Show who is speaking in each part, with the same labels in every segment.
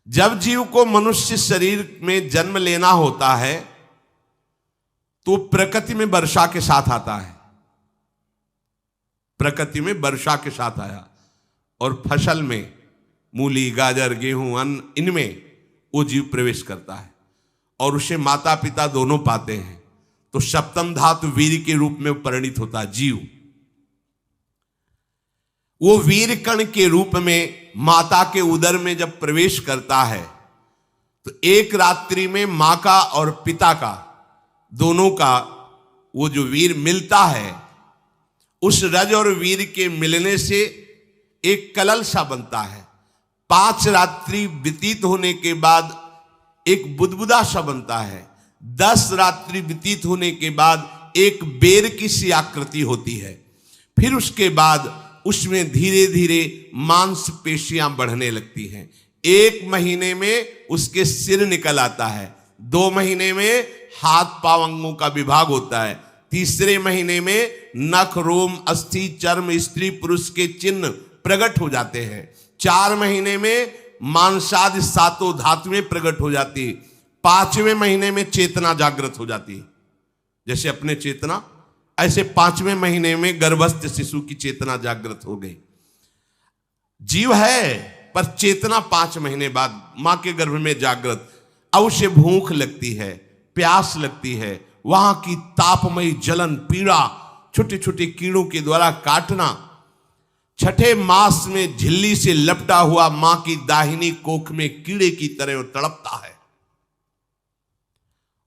Speaker 1: जब जीव को मनुष्य शरीर में जन्म लेना होता है तो प्रकृति में वर्षा के साथ आता है, प्रकृति में वर्षा के साथ आया, और फसल में मूली, गाजर, गेहूं, अन्न, इनमें वो जीव प्रवेश करता है और उसे माता पिता दोनों पाते हैं। तो सप्तम धातु वीर के रूप में परिणित होता है जीव। वो वीर कण के रूप में माता के उदर में जब प्रवेश करता है तो एक रात्रि में मां का और पिता का, दोनों का वो जो वीर मिलता है, उस रज और वीर के मिलने से एक कलल सा बनता है। 5 रात्रि व्यतीत होने के बाद एक बुदबुदा सा बनता है। 10 रात्रि व्यतीत होने के बाद एक बेर की सी आकृति होती है। फिर उसके बाद उसमें धीरे धीरे मांसपेशियां बढ़ने लगती हैं। 1 महीने में उसके सिर निकल आता है, 2 महीने में हाथ पांव अंगों का विभाग होता है, तीसरे महीने में नख, रोम, अस्थि, चर्म, स्त्री पुरुष के चिन्ह प्रकट हो जाते हैं, 4 महीने में मांसादि 7 धातुएं प्रकट हो जाती, 5वें महीने में चेतना जागृत हो जाती है। जैसे अपने चेतना, ऐसे 5वें महीने में गर्भस्थ शिशु की चेतना जागृत हो गई। जीव है पर चेतना 5 महीने बाद मां के गर्भ में जागृत। अब उसे भूख लगती है, प्यास लगती है, वहां की तापमयी जलन, पीड़ा, छोटे छोटे कीड़ों के द्वारा काटना, 6ठे मास में झिल्ली से लपटा हुआ मां की दाहिनी कोख में कीड़े की तरह तड़पता है।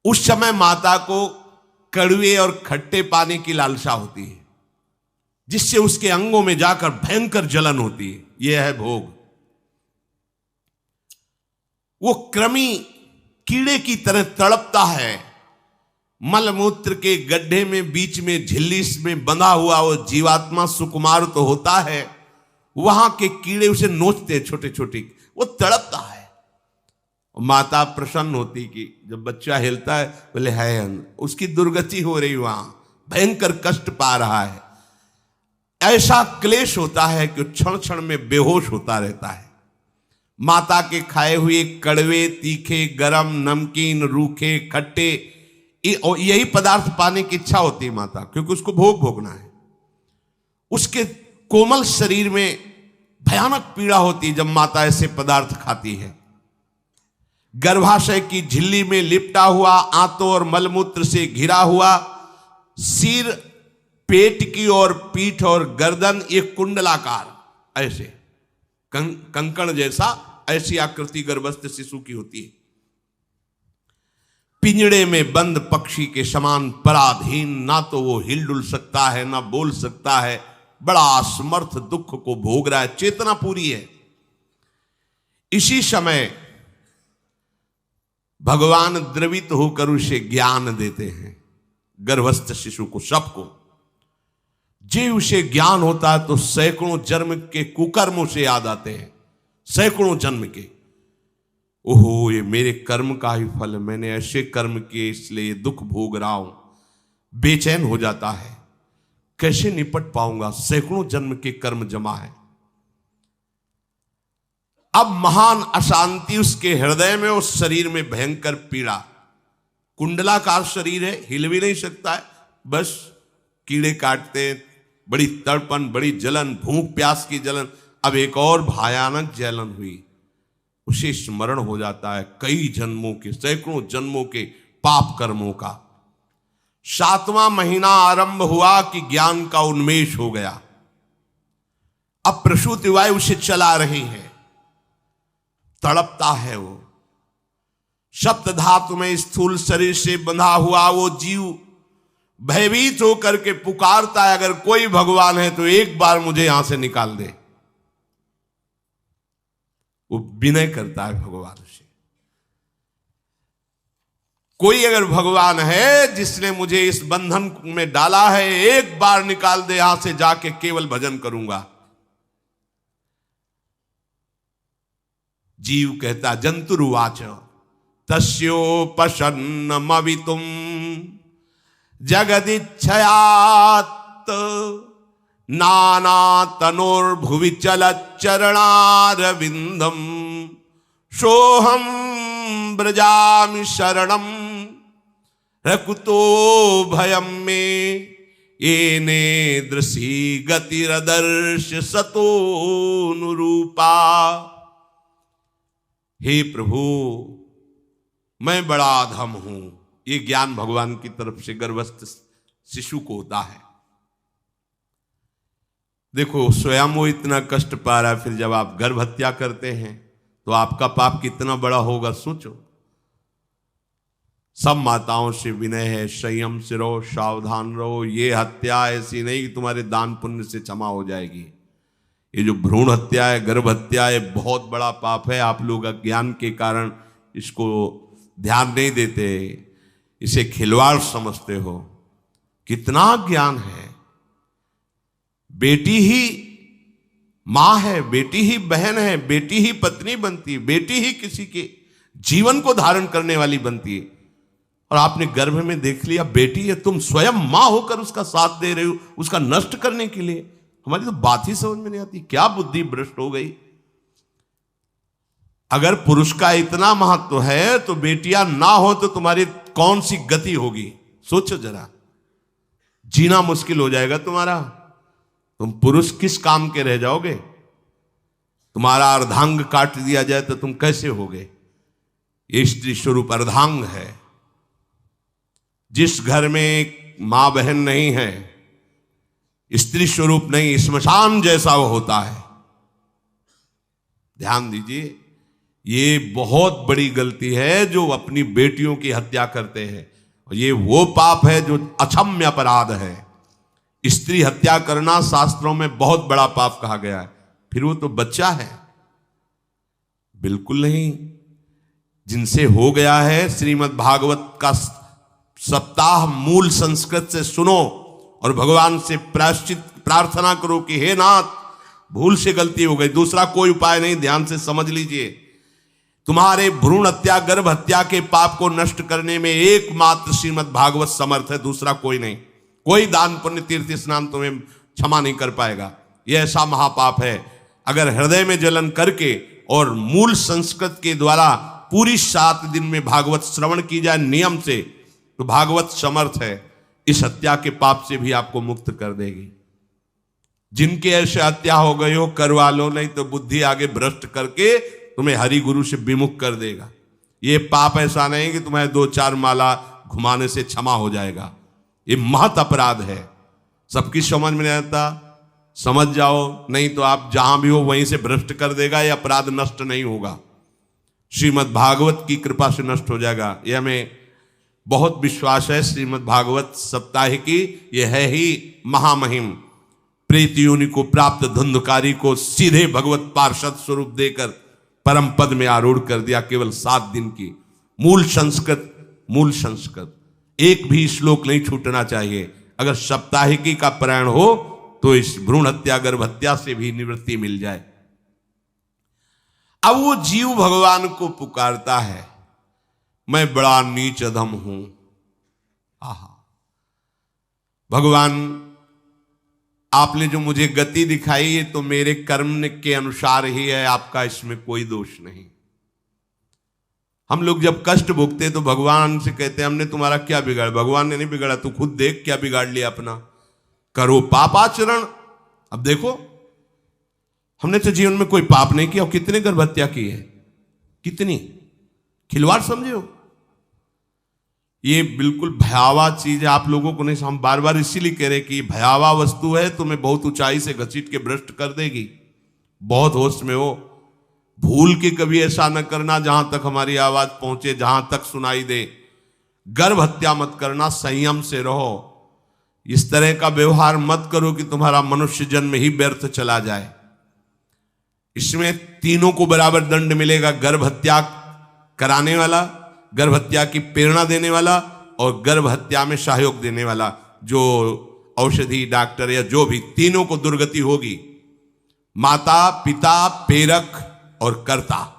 Speaker 1: उस समय माता को कड़वे और खट्टे पानी की लालसा होती है, जिससे उसके अंगों में जाकर भयंकर जलन होती है। यह है भोग। वो कृमि कीड़े की तरह तड़पता है। मलमूत्र के गड्ढे में बीच में झिल्ली में बंधा हुआ वो जीवात्मा सुकुमार तो होता है, वहां के कीड़े उसे नोचते छोटे छोटे, वो तड़पता है। माता प्रसन्न होती कि जब बच्चा हिलता है, बोले है उसकी दुर्गति हो रही, वहां भयंकर कष्ट पा रहा है। ऐसा क्लेश होता है कि क्षण क्षण में बेहोश होता रहता है। माता के खाए हुए कड़वे, तीखे, गरम, नमकीन, रूखे, खट्टे, यही पदार्थ पाने की इच्छा होती है माता, क्योंकि उसको भोग भोगना है। उसके कोमल शरीर में भयानक पीड़ा होती है जब माता ऐसे पदार्थ खाती है। गर्भाशय की झिल्ली में लिपटा हुआ, आंतों और मलमूत्र से घिरा हुआ सिर, पेट की और पीठ और गर्दन एक कुंडलाकार, ऐसे कंकण जैसा, ऐसी आकृति गर्भस्थ शिशु की होती है। पिंजड़े में बंद पक्षी के समान पराधीन, ना तो वो हिलडुल सकता है ना बोल सकता है, बड़ा असमर्थ दुख को भोग रहा है, चेतना पूरी है। इसी समय भगवान द्रवित होकर उसे ज्ञान देते हैं, गर्भस्थ शिशु को, सबको। जे उसे ज्ञान होता है तो सैकड़ों जन्म के कुकर्म उसे याद आते हैं, सैकड़ों जन्म के। ओहो, ये मेरे कर्म का ही फल है, मैंने ऐसे कर्म किए इसलिए दुख भोग रहा हूं। बेचैन हो जाता है, कैसे निपट पाऊंगा, सैकड़ों जन्म के कर्म जमा है। अब महान अशांति उसके हृदय में, उस शरीर में भयंकर पीड़ा। कुंडलाकार शरीर है, हिल भी नहीं सकता है, बस कीड़े काटते, बड़ी तड़पन, बड़ी जलन, भूख प्यास की जलन। अब एक और भयानक जलन हुई, उसे स्मरण हो जाता है कई जन्मों के, सैकड़ों जन्मों के पाप कर्मों का। 7वां महीना आरंभ हुआ कि ज्ञान का उन्मेष हो गया। अब प्रसूति वायु उसे चला रही है, तड़पता है वो। सप्त धातु में स्थूल शरीर से बंधा हुआ वो जीव भयभीत होकर के पुकारता है, अगर कोई भगवान है तो एक बार मुझे यहां से निकाल दे। वो विनय करता है भगवान से, कोई अगर भगवान है जिसने मुझे इस बंधन में डाला है, एक बार निकाल दे, यहां से जाके केवल भजन करूंगा। जीव कहता, जंतुरुवाच तस्योपशन्नमवितुम जगदिच्छयात् नाना तनोर्भुवि चलच्चरणारविंदम सोहम ब्रजामि शरणम रकुतो भयम में येने दृशी गतिरदर्श सतोनुरूपा। हे प्रभु, मैं बड़ा अधम हूं। ये ज्ञान भगवान की तरफ से गर्भस्थ शिशु को होता है। देखो, स्वयं वो इतना कष्ट पा रहा है, फिर जब आप गर्भ हत्या करते हैं तो आपका पाप कितना बड़ा होगा, सोचो। सब माताओं से विनय है, संयम से रहो, सावधान रहो। ये हत्या ऐसी नहीं कि तुम्हारे दान पुण्य से क्षमा हो जाएगी। ये जो भ्रूण हत्या है, गर्भ हत्या है, बहुत बड़ा पाप है। आप लोग अज्ञान के कारण इसको ध्यान नहीं देते, इसे खिलवाड़ समझते हो। कितना ज्ञान है। बेटी ही मां है, बेटी ही बहन है, बेटी ही पत्नी बनती है, बेटी ही किसी के जीवन को धारण करने वाली बनती है। और आपने गर्भ में देख लिया बेटी है, तुम स्वयं मां होकर उसका साथ दे रहे हो, उसका नष्ट करने के लिए। हमारी तो बात ही समझ में नहीं आती, क्या बुद्धि भ्रष्ट हो गई। अगर पुरुष का इतना महत्व है तो बेटियां ना हो तो तुम्हारी कौन सी गति होगी, सोचो जरा। जीना मुश्किल हो जाएगा तुम्हारा। तुम पुरुष किस काम के रह जाओगे। तुम्हारा अर्धांग काट दिया जाए तो तुम कैसे होगे। ये स्त्री स्वरूप अर्धांग है। जिस घर में मां बहन नहीं है, स्त्री स्वरूप नहीं, श्मशान जैसा वो होता है। ध्यान दीजिए, ये बहुत बड़ी गलती है जो अपनी बेटियों की हत्या करते हैं। और ये वो पाप है जो अक्षम्य अपराध है। स्त्री हत्या करना शास्त्रों में बहुत बड़ा पाप कहा गया है। फिर वो तो बच्चा है, बिल्कुल नहीं। जिनसे हो गया है, श्रीमद् भागवत का सप्ताह मूल संस्कृत से सुनो और भगवान से प्रायश्चित प्रार्थना करो कि हे नाथ, भूल से गलती हो गई, दूसरा कोई उपाय नहीं। ध्यान से समझ लीजिए, तुम्हारे भ्रूण हत्या गर्भ हत्या के पाप को नष्ट करने में एकमात्र श्रीमद् भागवत समर्थ है, दूसरा कोई नहीं। कोई दान पुण्य तीर्थ स्नान तुम्हें क्षमा नहीं कर पाएगा। यह ऐसा महापाप है। अगर हृदय में जलन करके और मूल संस्कृत के द्वारा पूरी 7 दिन में भागवत श्रवण की जाए नियम से, तो भागवत समर्थ है, इस हत्या के पाप से भी आपको मुक्त कर देगी। जिनके ऐसे हत्या हो गई हो करवा लो, नहीं तो बुद्धि आगे भ्रष्ट करके तुम्हें हरि गुरु से विमुख कर देगा। ये पाप ऐसा नहीं कि तुम्हें 2-4 माला घुमाने से क्षमा हो जाएगा। ये महत अपराध है। सबकी समझ में नहीं आता, समझ जाओ, नहीं तो आप जहां भी हो वहीं से भ्रष्ट कर देगा। ये अपराध नष्ट नहीं होगा, श्रीमद् भागवत की कृपा से नष्ट हो जाएगा। यह हमें बहुत विश्वास है। श्रीमद् भागवत सप्ताह की यह है ही महामहिम। प्रेत योनि को प्राप्त धुंधकारी को सीधे भगवत पार्षद स्वरूप देकर परम पद में आरूढ़ कर दिया। केवल 7 दिन की मूल संस्कृत एक भी श्लोक नहीं छूटना चाहिए। अगर सप्ताहिकी का पारायण हो तो इस भ्रूण हत्या गर्भ हत्या से भी निवृत्ति मिल जाए। अब वो जीव भगवान को पुकारता है, मैं बड़ा नीच अधम हूं। आहा, भगवान आपने जो मुझे गति दिखाई है तो मेरे कर्म के अनुसार ही है, आपका इसमें कोई दोष नहीं। हम लोग जब कष्ट भोगते तो भगवान से कहते हैं हमने तुम्हारा क्या बिगाड़ा। भगवान ने नहीं बिगाड़ा, तू खुद देख क्या बिगाड़ लिया अपना। करो पापाचरण। अब देखो, हमने तो जीवन में कोई पाप नहीं किया और कितने गर्भ हत्या की है, कितनी खिलवाड़ समझे हो। ये बिल्कुल भयावह चीज है। आप लोगों को नहीं, हम बार बार इसीलिए कह रहे कि भयावह वस्तु है, तुम्हें बहुत ऊंचाई से घसीट के भ्रष्ट कर देगी। बहुत होश में हो, भूल के कभी ऐसा न करना जहां तक हमारी आवाज पहुंचे, जहां तक सुनाई दे। गर्भ हत्या मत करना, संयम से रहो। इस तरह का व्यवहार मत करो कि तुम्हारा मनुष्य जन्म ही व्यर्थ चला जाए। इसमें तीनों को बराबर दंड मिलेगा, गर्भ हत्या कराने वाला, गर्भ हत्या की प्रेरणा देने वाला और गर्भ हत्या में सहयोग देने वाला। जो औषधि डॉक्टर या जो भी, तीनों को दुर्गति होगी। माता पिता प्रेरक और कर्ता।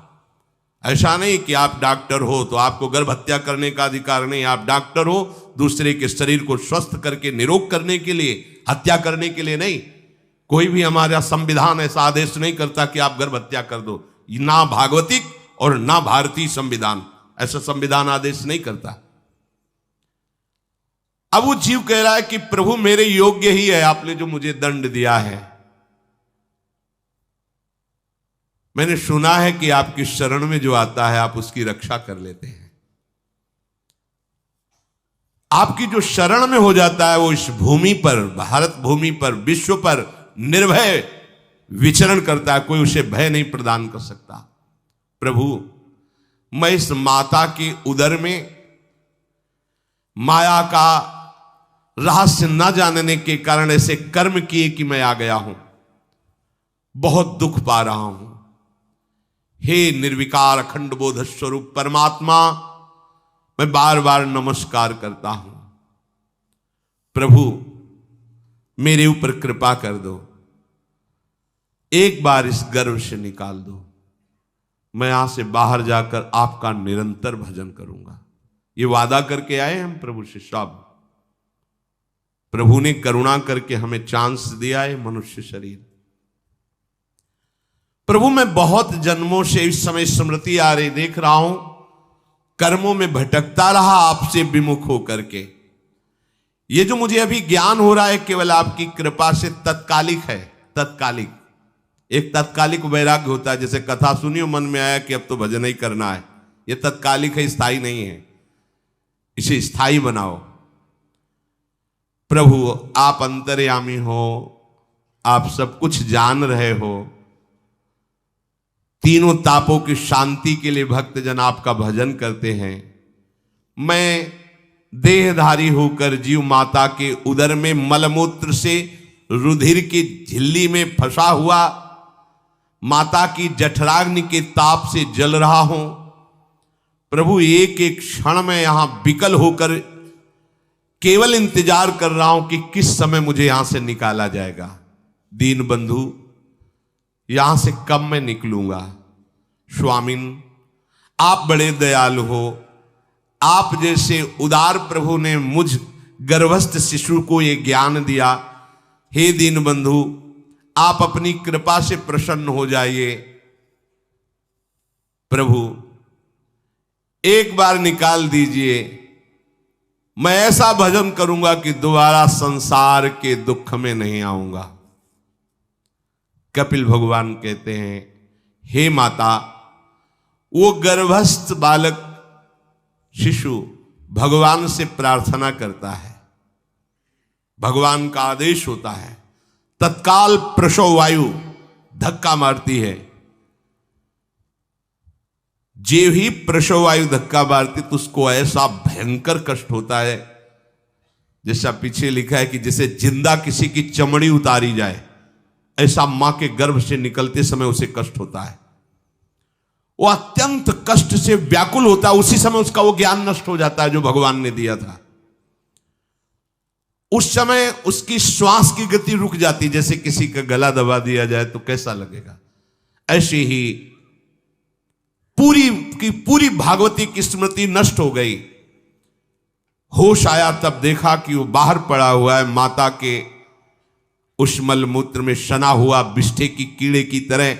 Speaker 1: ऐसा नहीं कि आप डॉक्टर हो तो आपको गर्भ हत्या करने का अधिकार नहीं। आप डॉक्टर हो दूसरे के शरीर को स्वस्थ करके निरोग करने के लिए, हत्या करने के लिए नहीं। कोई भी हमारा संविधान ऐसा आदेश नहीं करता कि आप गर्भ हत्या कर दो, ना भागवतिक और ना भारतीय संविधान। ऐसा संविधान आदेश नहीं करता। अब वो जीव कह रहा है कि प्रभु मेरे योग्य ही है आपने जो मुझे दंड दिया है। मैंने सुना है कि आपकी शरण में जो आता है आप उसकी रक्षा कर लेते हैं। आपकी जो शरण में हो जाता है वो इस भूमि पर, भारत भूमि पर, विश्व पर निर्भय विचरण करता है, कोई उसे भय नहीं प्रदान कर सकता। प्रभु मैं इस माता के उदर में माया का रहस्य न जानने के कारण ऐसे कर्म किए कि मैं आ गया हूं, बहुत दुख पा रहा हूं। हे निर्विकार अखंड बोध स्वरूप परमात्मा, मैं बार बार नमस्कार करता हूं। प्रभु मेरे ऊपर कृपा कर दो, एक बार इस गर्भ से निकाल दो। मैं यहां से बाहर जाकर आपका निरंतर भजन करूंगा। ये वादा करके आए हम प्रभु से सब। प्रभु ने करुणा करके हमें चांस दिया है मनुष्य शरीर। प्रभु मैं बहुत जन्मों से इस समय स्मृति आ रही, देख रहा हूं कर्मों में भटकता रहा आपसे विमुख होकर के। ये जो मुझे अभी ज्ञान हो रहा है केवल आपकी कृपा से तत्कालिक है, तत्कालिक। एक तत्कालिक वैराग्य होता है, जैसे कथा सुनियो मन में आया कि अब तो भजन ही करना है। ये तत्कालिक है, स्थायी नहीं है। इसे स्थायी बनाओ। प्रभु आप अंतर्यामी हो, आप सब कुछ जान रहे हो। तीनों तापों की शांति के लिए भक्तजन आपका भजन करते हैं। मैं देहधारी होकर जीव माता के उदर में मलमूत्र से रुधिर की झिल्ली में फंसा हुआ माता की जठराग्नि के ताप से जल रहा हूं। प्रभु एक एक क्षण में यहां विकल होकर केवल इंतजार कर रहा हूं कि किस समय मुझे यहां से निकाला जाएगा। दीन बंधु यहां से कब मैं निकलूंगा। स्वामिन आप बड़े दयालु हो। आप जैसे उदार प्रभु ने मुझ गर्भस्थ शिशु को ये ज्ञान दिया। हे दीन बंधु आप अपनी कृपा से प्रसन्न हो जाइए। प्रभु एक बार निकाल दीजिए। मैं ऐसा भजन करूंगा कि दोबारा संसार के दुख में नहीं आऊंगा। कपिल भगवान कहते हैं, हे माता, वो गर्भस्थ बालक शिशु भगवान से प्रार्थना करता है, भगवान का आदेश होता है, तत्काल प्रसव वायु धक्का मारती है। जे ही प्रसव वायु धक्का मारती तो उसको ऐसा भयंकर कष्ट होता है, जैसा पीछे लिखा है कि जैसे जिंदा किसी की चमड़ी उतारी जाए, ऐसा मां के गर्भ से निकलते समय उसे कष्ट होता है। वो अत्यंत कष्ट से व्याकुल होता है। उसी समय उसका वो ज्ञान नष्ट हो जाता है जो भगवान ने दिया था। उस समय उसकी श्वास की गति रुक जाती, जैसे किसी का गला दबा दिया जाए तो कैसा लगेगा। ऐसे ही पूरी की पूरी भागवती की स्मृति नष्ट हो गई। होश आया तब देखा कि वो बाहर पड़ा हुआ है, माता के उस मलमूत्र में सना हुआ बिष्ठे की कीड़े की तरह।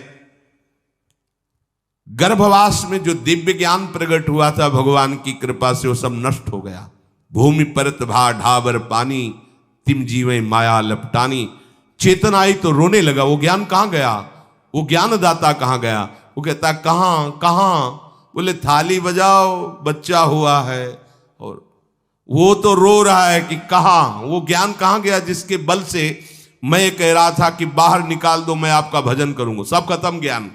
Speaker 1: गर्भवास में जो दिव्य ज्ञान प्रकट हुआ था भगवान की कृपा से वो सब नष्ट हो गया। भूमि परत भा ढाबर पानी, तिम जीवे माया लपटानी। चेतन आई तो रोने लगा। वो ज्ञान कहां गया, वो ज्ञानदाता कहां गया। वो कहता कहां कहां। बोले थाली बजाओ, बच्चा हुआ है। और वो तो रो रहा है कि कहां, वो ज्ञान कहां गया जिसके बल से मैं कह रहा था कि बाहर निकाल दो, मैं आपका भजन करूंगा। सब खत्म ज्ञान।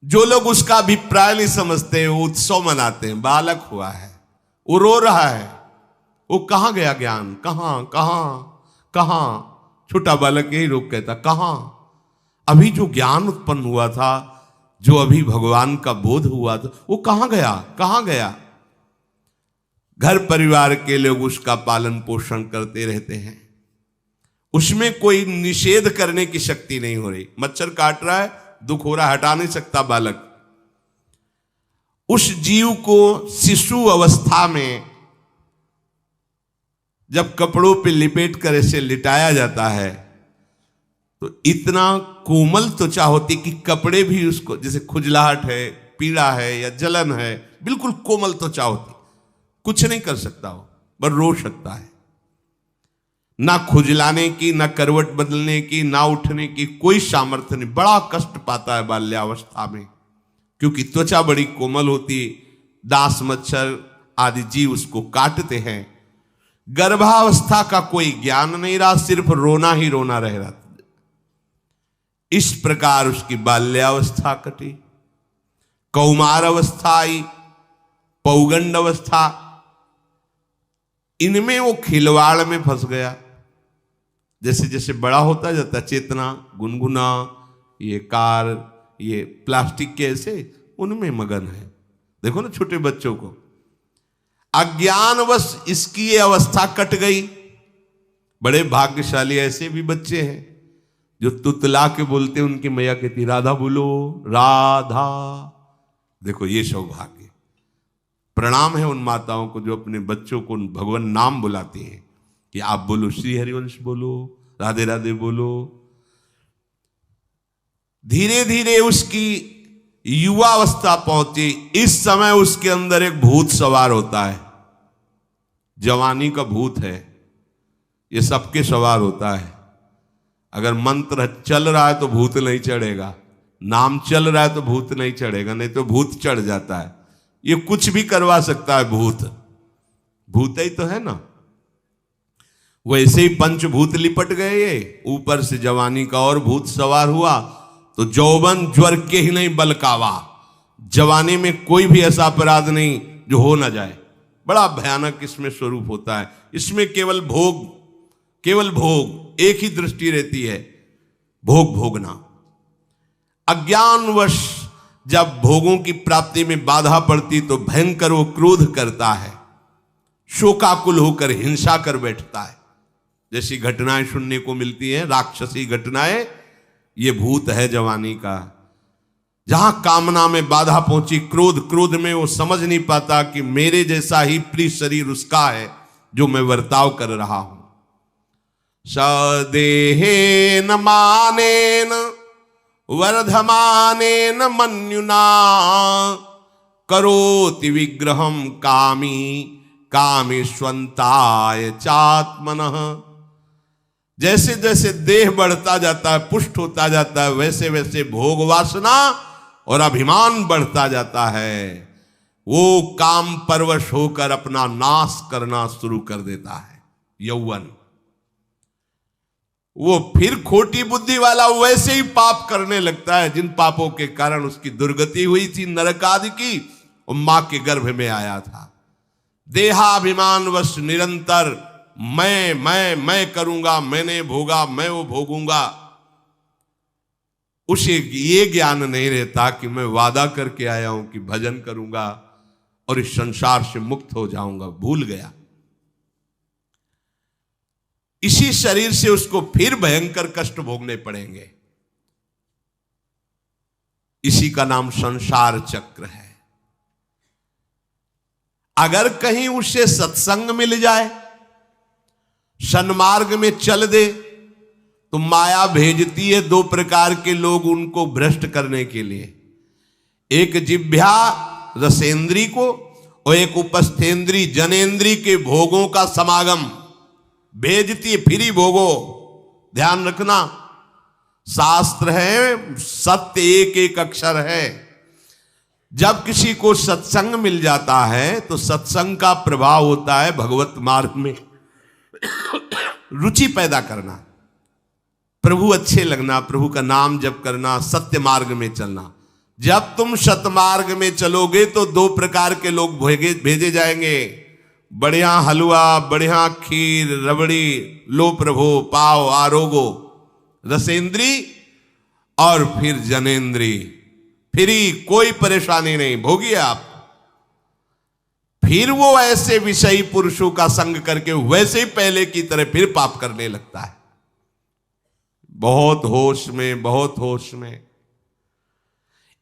Speaker 1: जो लोग उसका अभिप्राय नहीं समझते वो उत्सव मनाते हैं। बालक हुआ है, वो रो रहा है, वो कहां गया ज्ञान, कहां कहां कहां। छोटा बालक यही रोक कहता कहां। अभी जो ज्ञान उत्पन्न हुआ था, जो अभी भगवान का बोध हुआ था, वो कहां गया, कहां गया। घर परिवार के लोग उसका पालन पोषण करते रहते हैं, उसमें कोई निषेध करने की शक्ति नहीं हो रही। मच्छर काट रहा है, दुख हो रहा है, हटा नहीं सकता बालक। उस जीव को शिशु अवस्था में जब कपड़ों पे लिपेट कर ऐसे लिटाया जाता है तो इतना कोमल त्वचा होती कि कपड़े भी उसको, जैसे खुजलाहट है, पीड़ा है या जलन है, बिल्कुल कोमल त्वचा होती, कुछ नहीं कर सकता हो, बस रो सकता है। ना खुजलाने की, ना करवट बदलने की, ना उठने की कोई सामर्थ्य नहीं। बड़ा कष्ट पाता है बाल्यावस्था में, क्योंकि त्वचा बड़ी कोमल होती, दास मच्छर आदि जीव उसको काटते हैं। गर्भावस्था का कोई ज्ञान नहीं रहा, सिर्फ रोना ही रोना रह रहा। इस प्रकार उसकी बाल्यावस्था कटी, कौमार अवस्था आई, पौगंड अवस्था, इनमें वो खिलवाड़ में फंस गया। जैसे जैसे बड़ा होता जाता, चेतना, गुनगुना, ये कार, ये प्लास्टिक के ऐसे उनमें मगन है। देखो ना छोटे बच्चों को, अज्ञानवश इसकी ये अवस्था कट गई। बड़े भाग्यशाली ऐसे भी बच्चे हैं जो तुतला के बोलते, उनकी मैया कहती राधा बोलो, राधा। देखो ये सौभाग्य, प्रणाम है उन माताओं को जो अपने बच्चों को भगवान नाम बुलाती हैं कि आप बोलो, श्री हरिवंश बोलो, राधे राधे बोलो। धीरे धीरे उसकी युवावस्था पहुंची। इस समय उसके अंदर एक भूत सवार होता है, जवानी का भूत है, ये सबके सवार होता है। अगर मंत्र चल रहा है तो भूत नहीं चढ़ेगा, नाम चल रहा है तो भूत नहीं चढ़ेगा, नहीं तो भूत चढ़ जाता है। ये कुछ भी करवा सकता है भूत, भूत ही तो है ना। वैसे ही पंचभूत लिपट गए, ये ऊपर से जवानी का और भूत सवार हुआ तो जौवन ज्वर के ही नहीं बलकावा। जवानी में कोई भी ऐसा अपराध नहीं जो हो ना जाए। बड़ा भयानक इसमें स्वरूप होता है। इसमें केवल भोग, केवल भोग, एक ही दृष्टि रहती है, भोग भोगना। अज्ञानवश जब भोगों की प्राप्ति में बाधा पड़ती तो भयंकर वो क्रोध करता है, शोकाकुल होकर हिंसा कर बैठता है। जैसी घटनाएं सुनने को मिलती हैं, राक्षसी घटनाएं, ये भूत है जवानी का। जहां कामना में बाधा पहुंची, क्रोध, क्रोध में वो समझ नहीं पाता कि मेरे जैसा ही प्रिय शरीर उसका है जो मैं वर्ताव कर रहा हूं। सदेहेन मानेन वर्धमानेन मन्युना करोति विग्रहम कामी कामेष्वंताय चात्मनः। जैसे जैसे देह बढ़ता जाता है, पुष्ट होता जाता है, वैसे वैसे भोग वासना और अभिमान बढ़ता जाता है। वो काम परवश होकर अपना नाश करना शुरू कर देता है। यौवन, वो फिर खोटी बुद्धि वाला वैसे ही पाप करने लगता है जिन पापों के कारण उसकी दुर्गति हुई थी, नरक आदि की, और मां के गर्भ में आया था। देहाभिमान वश निरंतर मैं करूंगा, मैंने भोगा, मैं वो भोगूंगा। उसे ये ज्ञान नहीं रहता कि मैं वादा करके आया हूं कि भजन करूंगा और इस संसार से मुक्त हो जाऊंगा, भूल गया। इसी शरीर से उसको फिर भयंकर कष्ट भोगने पड़ेंगे। इसी का नाम संसार चक्र है। अगर कहीं उसे सत्संग मिल जाए, सन्मार्ग में चल दे, तो माया भेजती है दो प्रकार के लोग उनको भ्रष्ट करने के लिए। एक जिह्वा रसेंद्री को और एक उपस्थेंद्री जनेंद्री के भोगों का समागम भेजती है। फिर ही भोगो, ध्यान रखना, शास्त्र है, सत्य एक एक अक्षर है। जब किसी को सत्संग मिल जाता है तो सत्संग का प्रभाव होता है भगवत मार्ग में रुचि पैदा करना, प्रभु अच्छे लगना, प्रभु का नाम जप करना, सत्य मार्ग में चलना। जब तुम सतमार्ग में चलोगे तो दो प्रकार के लोग भेजे जाएंगे। बढ़िया हलवा, बढ़िया खीर, रबड़ी, लो प्रभु, पाओ, आरोगो, रसेंद्री और फिर जनेंद्री। फ्री, कोई परेशानी नहीं, भोगिए आप। फिर वो ऐसे विषयी पुरुषों का संग करके वैसे ही पहले की तरह फिर पाप करने लगता है। बहुत होश में, बहुत होश में।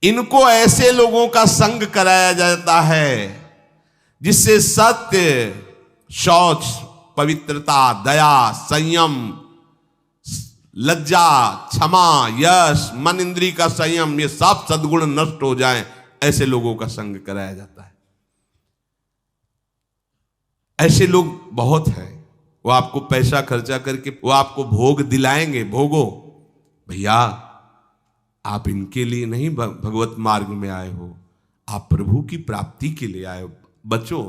Speaker 1: इनको ऐसे लोगों का संग कराया जाता है जिससे सत्य, शौच, पवित्रता, दया, संयम, लज्जा, क्षमा, यश, मन इंद्री का संयम, ये सब सद्गुण नष्ट हो जाएं, ऐसे लोगों का संग कराया जाता है। ऐसे लोग बहुत हैं, वो आपको पैसा खर्चा करके वो आपको भोग दिलाएंगे, भोगो भैया, आप इनके लिए नहीं भगवत मार्ग में आए हो, आप प्रभु की प्राप्ति के लिए आए हो। बचो,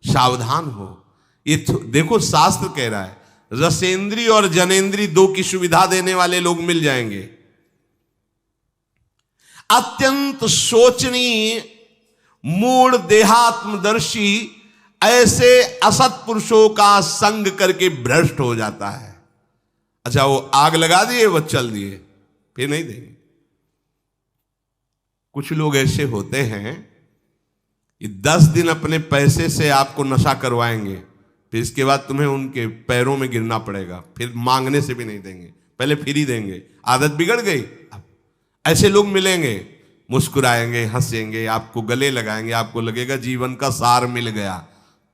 Speaker 1: सावधान हो। ये देखो शास्त्र कह रहा है, रसेंद्री और जनेंद्री दो की सुविधा देने वाले लोग मिल जाएंगे। अत्यंत सोचनीय, मूढ़, देहात्मदर्शी ऐसे असत पुरुषों का संग करके भ्रष्ट हो जाता है। अच्छा, वो आग लगा दिए, वो चल दिए, फिर नहीं देंगे। कुछ लोग ऐसे होते हैं, ये 10 दिन अपने पैसे से आपको नशा करवाएंगे, फिर इसके बाद तुम्हें उनके पैरों में गिरना पड़ेगा, फिर मांगने से भी नहीं देंगे, पहले फ्री देंगे। आदत बिगड़ गई। ऐसे लोग मिलेंगे, मुस्कुराएंगे, हंसेंगे, आपको गले लगाएंगे, आपको लगेगा जीवन का सार मिल गया,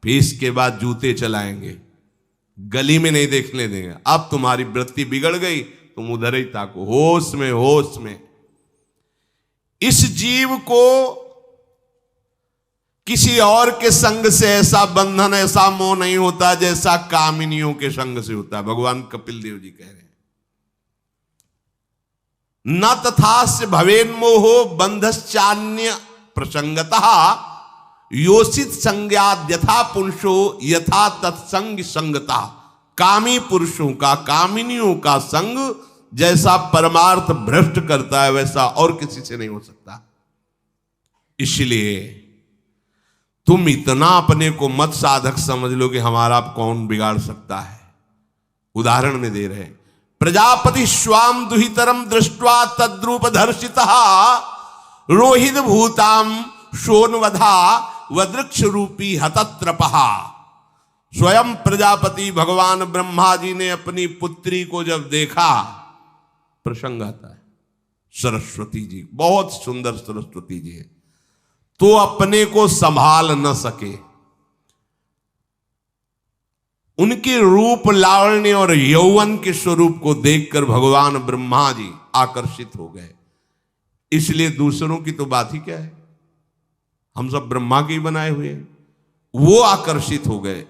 Speaker 1: फिर इसके बाद जूते चलाएंगे, गली में नहीं देखने देंगे। अब तुम्हारी वृत्ति बिगड़ गई, तुम उधर ही ताको, होश में, होश में। इस जीव को किसी और के संग से ऐसा बंधन, ऐसा मोह नहीं होता जैसा कामिनियों के संग से होता है। भगवान कपिल देव जी कह रहे हैं, न तथास्य भवेन्मोहो बंधश्चान्य प्रसंगतः योषित संज्ञाद यथा पुरुषो यथा तत्संग संगता। कामी पुरुषों का, कामिनियों का संग जैसा परमार्थ भ्रष्ट करता है, वैसा और किसी से नहीं हो सकता। इसलिए तुम इतना अपने को मत साधक समझ लो कि हमारा कौन बिगाड़ सकता है। उदाहरण में दे रहे हैं, प्रजापति स्वाम दुहितरम दृष्ट्वा तद्रूप धर्षितः रोहित भूताम शोनवधा वदृक्ष रूपी हतत्रपहा। स्वयं प्रजापति भगवान ब्रह्मा जी ने अपनी पुत्री को जब देखा, प्रसंग आता है, सरस्वती जी, बहुत सुंदर सरस्वती जी है, तो अपने को संभाल न सके। उनके रूप, लावण्य और यौवन के स्वरूप को देखकर भगवान ब्रह्मा जी आकर्षित हो गए। इसलिए दूसरों की तो बात ही क्या है, हम सब ब्रह्मा के ही बनाए हुए हैं, वो आकर्षित हो गए।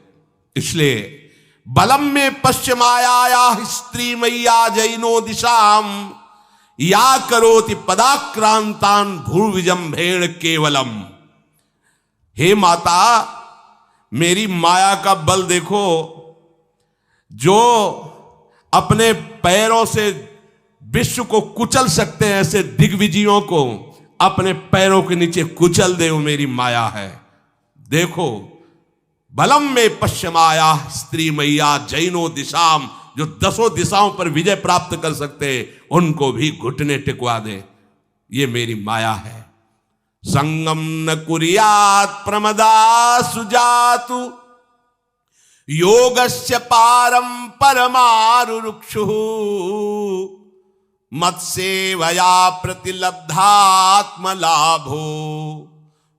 Speaker 1: इसलिए बलम में पश्चिमाया स्त्री मैया जैनो दिशाम या करोति पदाक्रांतान भूर्विजंभेण केवलम। हे माता, मेरी माया का बल देखो, जो अपने पैरों से विश्व को कुचल सकते हैं, ऐसे दिग्विजयों को अपने पैरों के नीचे कुचल दे, वो मेरी माया है। देखो, बलम में पश्चिमाया स्त्री मैया जैनो दिशाम, जो 10 दिशाओं पर विजय प्राप्त कर सकते, उनको भी घुटने टिकवा दे, ये मेरी माया है। संगम न कुर्यात् प्रमदा सुजातु योगस्य पारम परमारुरुक्षु मत्सेवया प्रतिलब्धात्म लाभो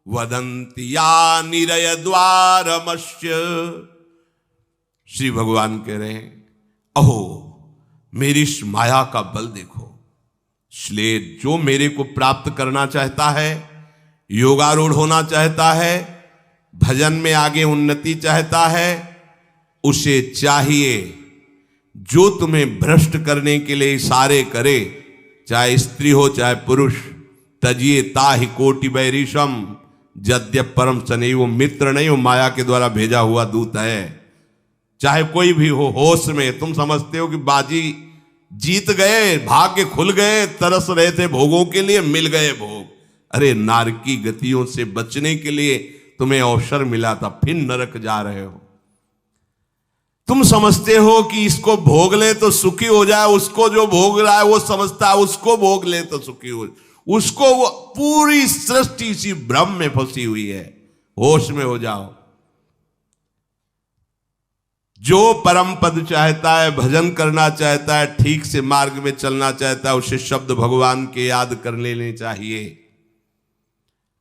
Speaker 1: वदंति या निरय द्वारमस्य। श्री भगवान कह रहे हैं, अहो मेरी इस माया का बल देखो। इसलिए जो मेरे को प्राप्त करना चाहता है, योगारूढ़ होना चाहता है, भजन में आगे उन्नति चाहता है, उसे चाहिए जो तुम्हें भ्रष्ट करने के लिए इशारे करे, चाहे स्त्री हो चाहे पुरुष, तजिए ताहि कोटि बैरिशम यद्यप परम सने। वो मित्र नहीं, वो माया के द्वारा भेजा हुआ दूत है। चाहे कोई भी हो, होश में तुम समझते हो कि बाजी जीत गए, भाग्य खुल गए, तरस रहे थे भोगों के लिए, मिल गए भोग। अरे नारकी गतियों से बचने के लिए तुम्हें अवसर मिला था, फिर नरक जा रहे हो। तुम समझते हो कि इसको भोग ले तो सुखी हो जाए, उसको जो भोग रहा है वो समझता है उसको भोग ले तो सुखी हो, उसको वो पूरी सृष्टि इसी भ्रम में फंसी हुई है। होश में हो जाओ। जो परम पद चाहता है, भजन करना चाहता है, ठीक से मार्ग में चलना चाहता है, उसे शब्द भगवान के याद कर लेने चाहिए।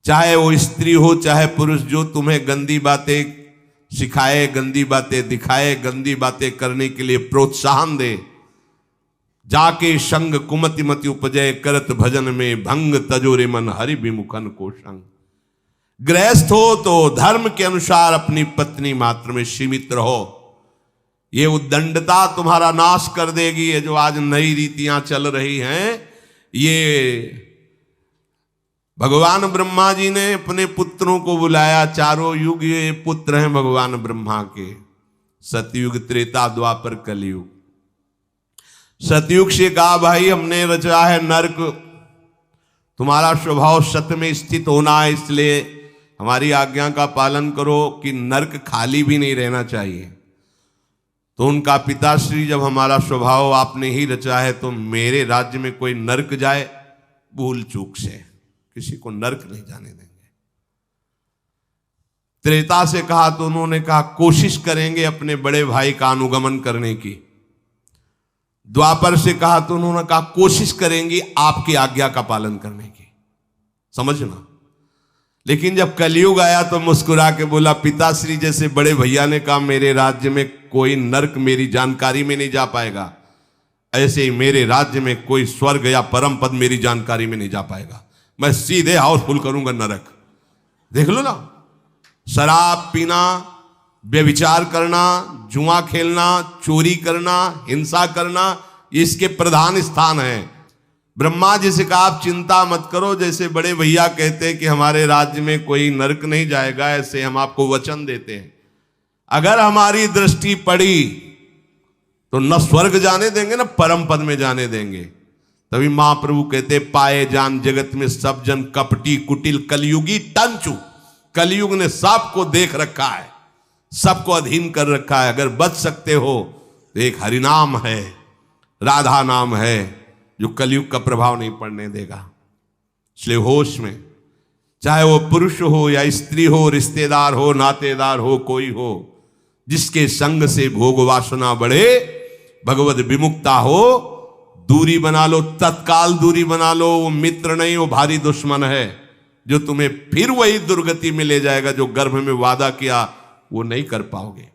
Speaker 1: चाहे वो स्त्री हो चाहे पुरुष, जो तुम्हें गंदी बातें सिखाए, गंदी बातें दिखाए, गंदी बातें करने के लिए प्रोत्साहन दे, जाके संग कुमति मति उपजय करत भजन में भंग तजोरे मन हरि विमुखन को संग। गृहस्थ हो तो धर्म के अनुसार अपनी पत्नी मात्र में सीमित रहो। ये उद्दंडता तुम्हारा नाश कर देगी। ये जो आज नई रीतियां चल रही हैं, ये भगवान ब्रह्मा जी ने अपने पुत्रों को बुलाया। चारों युग ये पुत्र हैं भगवान ब्रह्मा के, सतयुग, त्रेता, द्वापर, कलयुग। सतयुग से कहा भाई हमने रचा है नरक, तुम्हारा स्वभाव सत्य में स्थित होना है, इसलिए हमारी आज्ञा का पालन करो कि नरक खाली भी नहीं रहना चाहिए। तो उनका पिताश्री, जब हमारा स्वभाव आपने ही रचा है तो मेरे राज्य में कोई नरक जाए, भूल चूक से किसी को नरक नहीं जाने देंगे। त्रेता से कहा तो उन्होंने कहा कोशिश करेंगे अपने बड़े भाई का अनुगमन करने की। द्वापर से कहा तो उन्होंने कहा कोशिश करेंगे आपकी आज्ञा का पालन करने की। समझना। लेकिन जब कलयुग आया तो मुस्कुरा के बोला, पिताश्री जैसे बड़े भैया ने कहा मेरे राज्य में कोई नरक मेरी जानकारी में नहीं जा पाएगा, ऐसे ही मेरे राज्य में कोई स्वर्ग या परम पद मेरी जानकारी में नहीं जा पाएगा। मैं सीधे हाउसफुल करूंगा नरक। देख लो ना, शराब पीना, व्यभिचार करना, जुआ खेलना, चोरी करना, हिंसा करना, इसके प्रधान स्थान है। ब्रह्मा जी से कहा आप चिंता मत करो, जैसे बड़े भैया कहते हैं कि हमारे राज्य में कोई नरक नहीं जाएगा, ऐसे हम आपको वचन देते हैं। अगर हमारी दृष्टि पड़ी तो न स्वर्ग जाने देंगे न परम पद में जाने देंगे। तभी महाप्रभु कहते पाए जान जगत में सब जन कपटी कुटिल कलयुगी टंचू। कलयुग ने सबको देख रखा है, सबको अधीन कर रखा है। अगर बच सकते हो तो एक हरिनाम है, राधा नाम है, जो कलयुग का प्रभाव नहीं पड़ने देगा। इसलिए होश में, चाहे वो पुरुष हो या स्त्री हो, रिश्तेदार हो, नातेदार हो, कोई हो, जिसके संग से भोग वासना बढ़े, भगवत विमुक्ता हो, दूरी बना लो, तत्काल दूरी बना लो। वो मित्र नहीं, वो भारी दुश्मन है, जो तुम्हें फिर वही दुर्गति में ले जाएगा जो गर्भ में वादा किया वो नहीं कर पाओगे।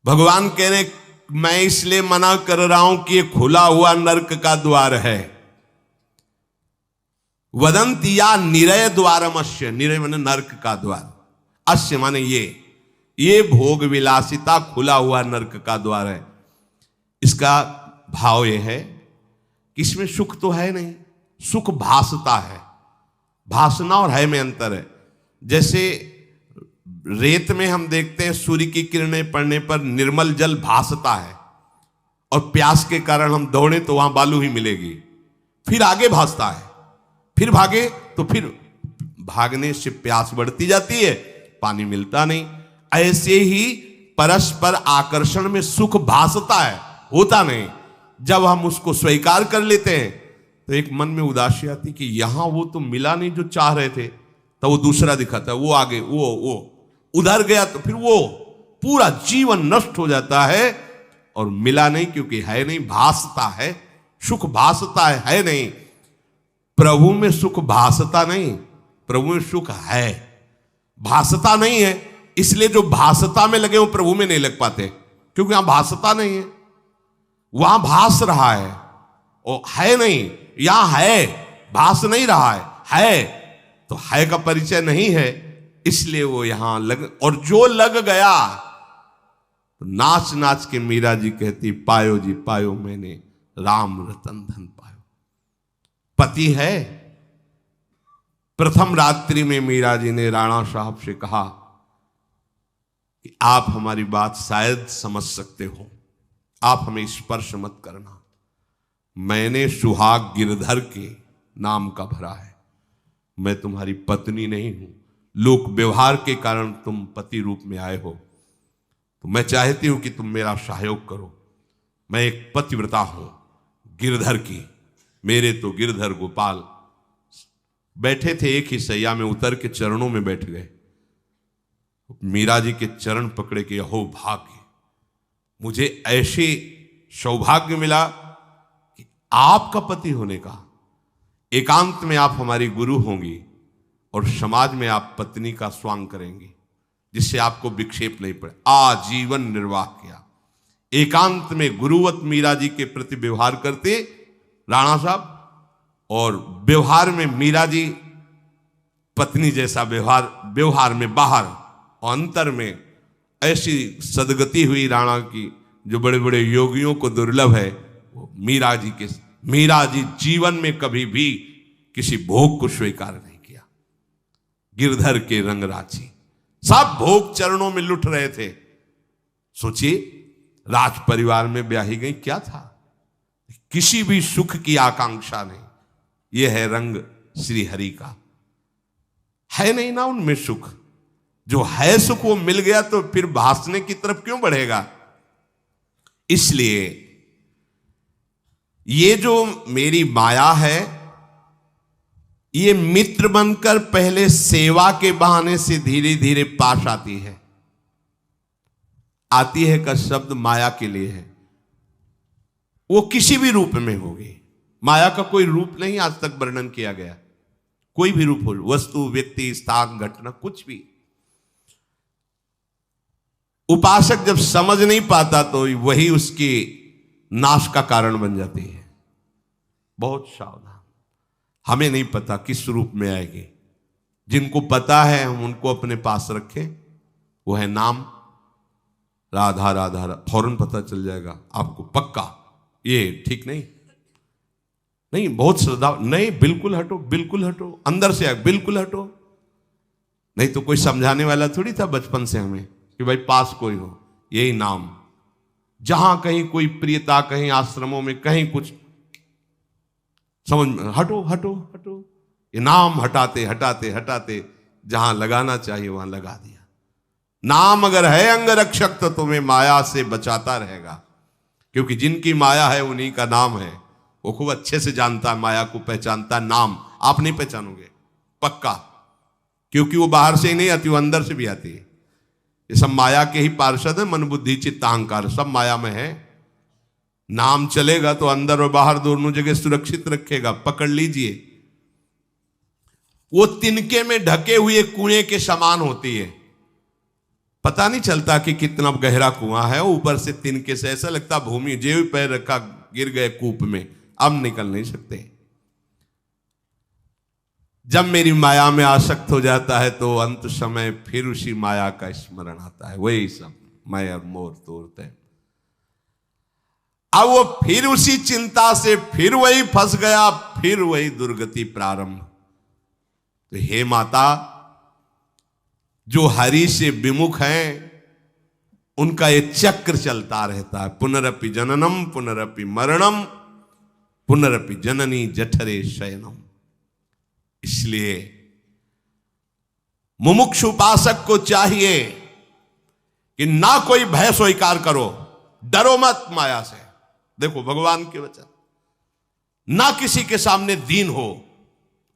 Speaker 1: भगवान कह रहे मैं इसलिए मना कर रहा हूं कि ये खुला हुआ नरक का द्वार है। वदंती या निरय द्वारमस्य, निरय माने नरक का द्वार, अस्य माने ये भोग विलासिता खुला हुआ नरक का द्वार है। इसका भाव यह है कि इसमें सुख तो है नहीं, सुख भासता है। भासना और है में अंतर है। जैसे रेत में हम देखते हैं सूर्य की किरणें पड़ने पर निर्मल जल भासता है, और प्यास के कारण हम दौड़े तो वहां बालू ही मिलेगी, फिर आगे भासता है, फिर भागे तो फिर भागने से प्यास बढ़ती जाती है, पानी मिलता नहीं। ऐसे ही परस्पर आकर्षण में सुख भासता है, होता नहीं। जब हम उसको स्वीकार कर लेते हैं तो एक मन में उदासी आती कि यहां वो तो मिला नहीं जो चाह रहे थे, तो वो दूसरा दिखाता है, वो आगे, वो उधर गया तो फिर वो पूरा जीवन नष्ट हो जाता है। और मिला नहीं क्योंकि है नहीं, भासता है, सुख भासता है नहीं। प्रभु में सुख भासता नहीं, प्रभु में सुख है, भासता नहीं है। इसलिए जो भासता में लगे वो प्रभु में नहीं लग पाते, क्योंकि यहां भासता नहीं है, वहां भास रहा है, और है नहीं। यहां है, भास नहीं रहा है तो है का परिचय नहीं है, इसलिए वो यहां लग। और जो लग गया तो नाच नाच के मीरा जी कहती पायो जी पायो मैंने राम रतन धन पायो। पति है। प्रथम रात्रि में मीरा जी ने राणा साहब से कहा कि आप हमारी बात शायद समझ सकते हो, आप हमें स्पर्श मत करना। मैंने सुहाग गिरधर के नाम का भरा है, मैं तुम्हारी पत्नी नहीं हूं। लोक व्यवहार के कारण तुम पति रूप में आए हो, तो मैं चाहती हूं कि तुम मेरा सहयोग करो। मैं एक पतिव्रता हूं गिरधर की। मेरे तो गिरधर गोपाल बैठे थे एक ही सैया में, उतर के चरणों में बैठ गए। मीरा जी के चरण पकड़े के अहो भाग्य, मुझे ऐसे सौभाग्य मिला कि आपका पति होने का। एकांत में आप हमारी गुरु होंगी और समाज में आप पत्नी का स्वांग करेंगी, जिससे आपको विक्षेप नहीं पड़े। आजीवन निर्वाह किया, एकांत में गुरुवत मीरा जी के प्रति व्यवहार करते राणा साहब, और व्यवहार में मीरा जी पत्नी जैसा व्यवहार में बाहर, और अंतर में ऐसी सदगति हुई राणा की जो बड़े बड़े योगियों को दुर्लभ है। वो मीरा जी जीवन में कभी भी किसी भोग को स्वीकार नहीं किया। गिरधर के रंग राची, सब भोग चरणों में लुट रहे थे। सोचिए, राज परिवार में ब्याही गई, क्या था, किसी भी सुख की आकांक्षा नहीं। यह है रंग श्री हरि का, है नहीं ना उनमें सुख। जो है सुख वो मिल गया तो फिर भासने की तरफ क्यों बढ़ेगा। इसलिए ये जो मेरी माया है, ये मित्र बनकर पहले सेवा के बहाने से धीरे धीरे पास आती है। आती है का शब्द माया के लिए है, वो किसी भी रूप में होगी। माया का कोई रूप नहीं आज तक वर्णन किया गया, कोई भी रूप हो, वस्तु, व्यक्ति, स्थान, घटना, कुछ भी। उपासक जब समझ नहीं पाता तो वही उसके नाश का कारण बन जाती है। बहुत सावधान, हमें नहीं पता किस रूप में आएगी। जिनको पता है हम उनको अपने पास रखें। वो है नाम, राधा राधा, फौरन पता चल जाएगा आपको पक्का। ये ठीक नहीं, नहीं बहुत श्रद्धा, नहीं बिल्कुल हटो, बिल्कुल हटो, अंदर से बिल्कुल हटो। नहीं तो कोई समझाने वाला थोड़ी था बचपन से हमें कि भाई पास कोई हो, यही नाम। जहां कहीं कोई प्रियता, कहीं आश्रमों में कहीं कुछ समझ में, हटो हटो हटो, ये नाम हटाते हटाते हटाते जहां लगाना चाहिए वहां लगा दिया। नाम अगर है अंगरक्षक तो तुम्हें माया से बचाता रहेगा, क्योंकि जिनकी माया है उन्हीं का नाम है। वो खूब अच्छे से जानता है, माया को पहचानता है। नाम आप नहीं पहचानोगे पक्का, क्योंकि वो बाहर से ही नहीं आती, वो अंदर से भी आती है। ये सब माया के ही पार्षद है, मन बुद्धि चित्त अहंकार सब माया में है। नाम चलेगा तो अंदर और बाहर दोनों जगह सुरक्षित रखेगा। पकड़ लीजिए, वो तिनके में ढके हुए कुएं के समान होती है। पता नहीं चलता कि कितना गहरा कुआं है, ऊपर से तिनके से ऐसा लगता भूमि, जेब पैर रखा गिर गए कूप में, अब निकल नहीं सकते। जब मेरी माया में आसक्त हो जाता है तो अंत समय फिर उसी माया का स्मरण आता है। वही सब मैं और मोर तोड़ते हैं। अब वो फिर उसी चिंता से फिर वही फंस गया, फिर वही दुर्गति प्रारंभ। तो हे माता, जो हरि से विमुख हैं उनका ये चक्र चलता रहता है। पुनरपि जननम पुनरपि मरणम पुनरपि जननी जठरे शयनम। इसलिए मुमुक्षु उपासक को चाहिए कि ना कोई भय स्वीकार करो, डरो मत माया से। देखो भगवान के वचन, ना किसी के सामने दीन हो।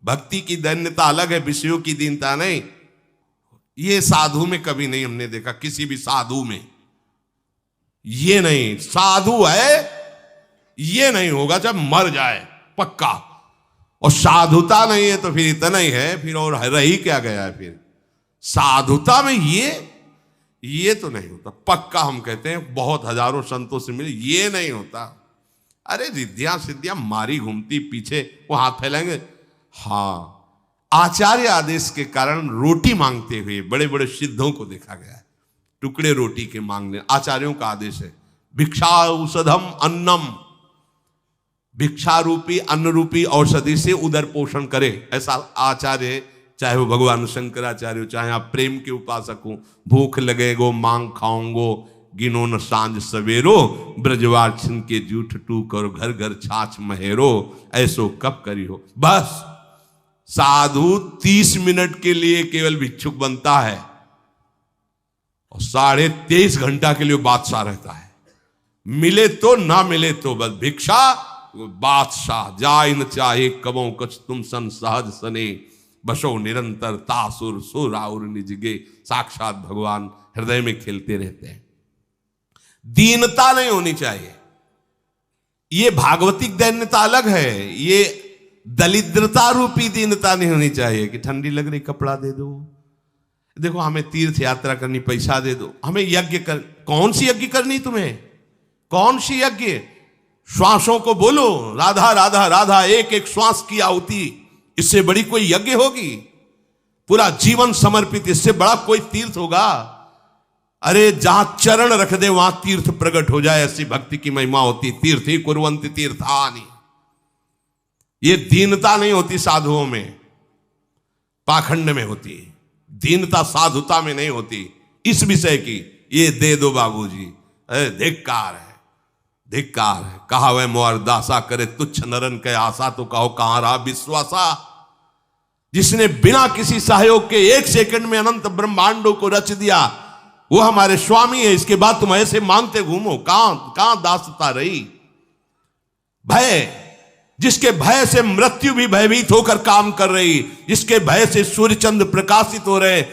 Speaker 1: भक्ति की दैन्यता अलग है, विषयों की दीनता नहीं। ये साधु में कभी नहीं हमने देखा, किसी भी साधु में ये नहीं। साधु है ये नहीं होगा जब मर जाए पक्का, और साधुता नहीं है तो फिर इतना ही है, फिर और रही क्या गया है। फिर साधुता में ये तो नहीं होता पक्का। हम कहते हैं बहुत हजारों संतों से मिले, ये नहीं होता। अरे रिद्धियां सिद्धियां मारी घूमती पीछे, वो हाथ फैलाएंगे। हाँ, आचार्य आदेश के कारण रोटी मांगते हुए बड़े बड़े सिद्धों को देखा गया है। टुकड़े रोटी के मांगने, आचार्यों का आदेश है। भिक्षा औषधम अन्नम, भिक्षा रूपी अन्न रूपी औषधि से उदर पोषण करे, ऐसा आचार्य। चाहे वो भगवान शंकराचार्य हो, चाहे आप प्रेम के उपासक हो। भूख लगेगो मांग खाऊंगो, गिनो न सांझ सवेरो, ब्रजवार छिन के जूठ टूक और घर घर छाछ महेरो, ऐसो कब करी हो। बस साधु 30 मिनट के लिए केवल भिक्षुक बनता है और 23.5 घंटा के लिए बादशाह रहता है। मिले तो ना मिले तो बस भिक्षा बादशाह। जाय न चाहे कबों कछ तुम सन सहज सने, बसो निरंतर तासुर सुर और निजगे। साक्षात भगवान हृदय में खेलते रहते हैं। दीनता नहीं होनी चाहिए। ये भागवतिक दैन्यता अलग है, ये दलिद्रता रूपी दीनता नहीं होनी चाहिए कि ठंडी लग रही कपड़ा दे दो, देखो हमें तीर्थ यात्रा करनी पैसा दे दो, हमें यज्ञ कर। कौन सी यज्ञ करनी तुम्हें? कौन सी यज्ञ? श्वासों को बोलो राधा राधा राधा, एक एक श्वास की आहुति, इससे बड़ी कोई यज्ञ होगी? पूरा जीवन समर्पित, इससे बड़ा कोई तीर्थ होगा? अरे जहां चरण रख दे वहां तीर्थ प्रकट हो जाए, ऐसी भक्ति की महिमा होती। तीर्थ ही कुर्वन्ति तीर्थानि। ये दीनता नहीं होती साधुओं में, पाखंड में होती। दीनता साधुता में नहीं होती। इस विषय की ये दे दो बाबूजी, अरे धिक्कार है, धिक्कार है। कहा वह मोर दासा करे तुच्छ नरन के आशा, तो कहो कहां रहा विश्वासा। जिसने बिना किसी सहयोग के 1 सेकंड में अनंत ब्रह्मांडों को रच दिया, वो हमारे स्वामी है। इसके बाद तुम ऐसे मांगते घूमो, कहां दासता रही? भय, जिसके भय से मृत्यु भी भयभीत होकर काम कर रही, जिसके भय से सूर्य चंद्र प्रकाशित हो रहे,